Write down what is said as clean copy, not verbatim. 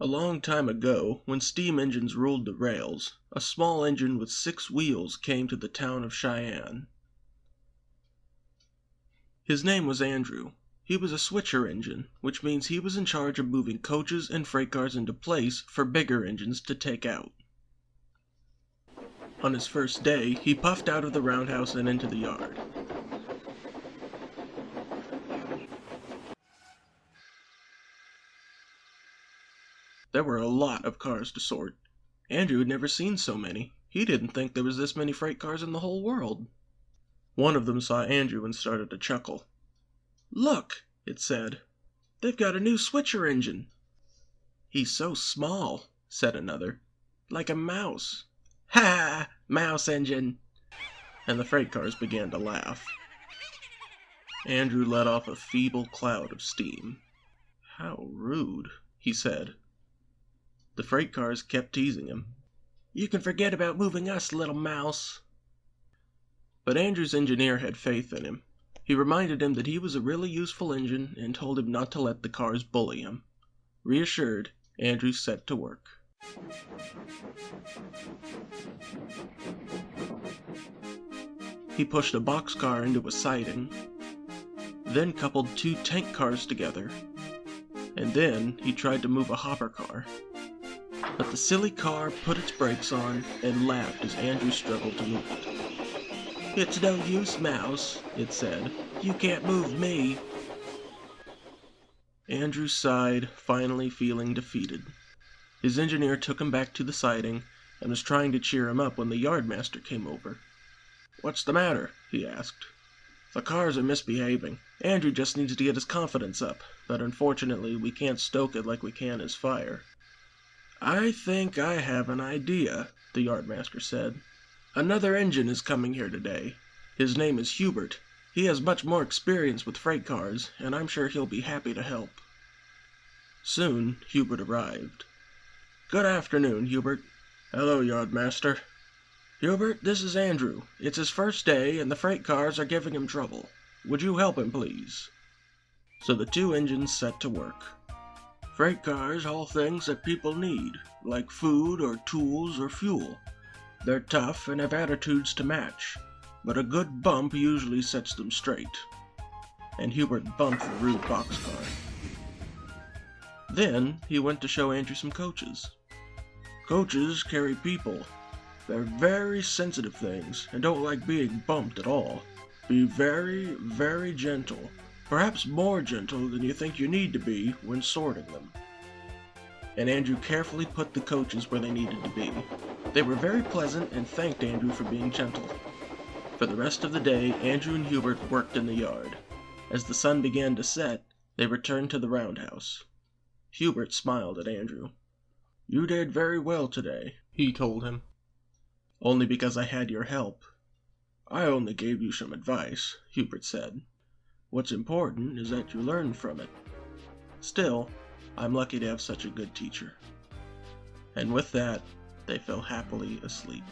long time ago, when steam engines ruled the rails, a small engine with 6 wheels came to the town of Cheyenne. His name was Andrew. He was a switcher engine, which means he was in charge of moving coaches and freight cars into place for bigger engines to take out. On his first day, he puffed out of the roundhouse and into the yard. There were a lot of cars to sort. Andrew had never seen so many. He didn't think there was this many freight cars in the whole world. One of them saw Andrew and started to chuckle. "Look," it said, "they've got a new switcher engine." "He's so small," said another, "like a mouse." "Ha! Mouse engine!" And the freight cars began to laugh. Andrew let off a feeble cloud of steam. "How rude," he said. The freight cars kept teasing him. "You can forget about moving us, little mouse." But Andrew's engineer had faith in him. He reminded him that he was a really useful engine and told him not to let the cars bully him. Reassured, Andrew set to work. He pushed a boxcar into a siding, then coupled 2 tank cars together, and then he tried to move a hopper car. But the silly car put its brakes on and laughed as Andrew struggled to move it. "It's no use, Mouse," it said. "You can't move me." Andrew sighed, finally feeling defeated. His engineer took him back to the siding and was trying to cheer him up when the yardmaster came over. "What's the matter?" he asked. "The cars are misbehaving. Andrew just needs to get his confidence up, but unfortunately we can't stoke it like we can his fire." "I think I have an idea," the yardmaster said. "Another engine is coming here today. His name is Hubert. He has much more experience with freight cars, and I'm sure he'll be happy to help." Soon, Hubert arrived. "Good afternoon, Hubert." "Hello, yardmaster." "Hubert, this is Andrew. It's his first day, and the freight cars are giving him trouble. Would you help him, please?" So the 2 engines set to work. Freight cars haul things that people need, like food or tools or fuel. They're tough and have attitudes to match, but a good bump usually sets them straight. And Hubert bumped the rude boxcar. Then he went to show Andrew some coaches. Coaches carry people. They're very sensitive things and don't like being bumped at all. Be very, very gentle. Perhaps more gentle than you think you need to be when sorting them. And Andrew carefully put the coaches where they needed to be. They were very pleasant and thanked Andrew for being gentle. For the rest of the day, Andrew and Hubert worked in the yard. As the sun began to set, they returned to the roundhouse. Hubert smiled at Andrew. "You did very well today," he told him. "Only because I had your help." "I only gave you some advice," Hubert said. "What's important is that you learn from it. Still, I'm lucky to have such a good teacher." And with that, they fell happily asleep.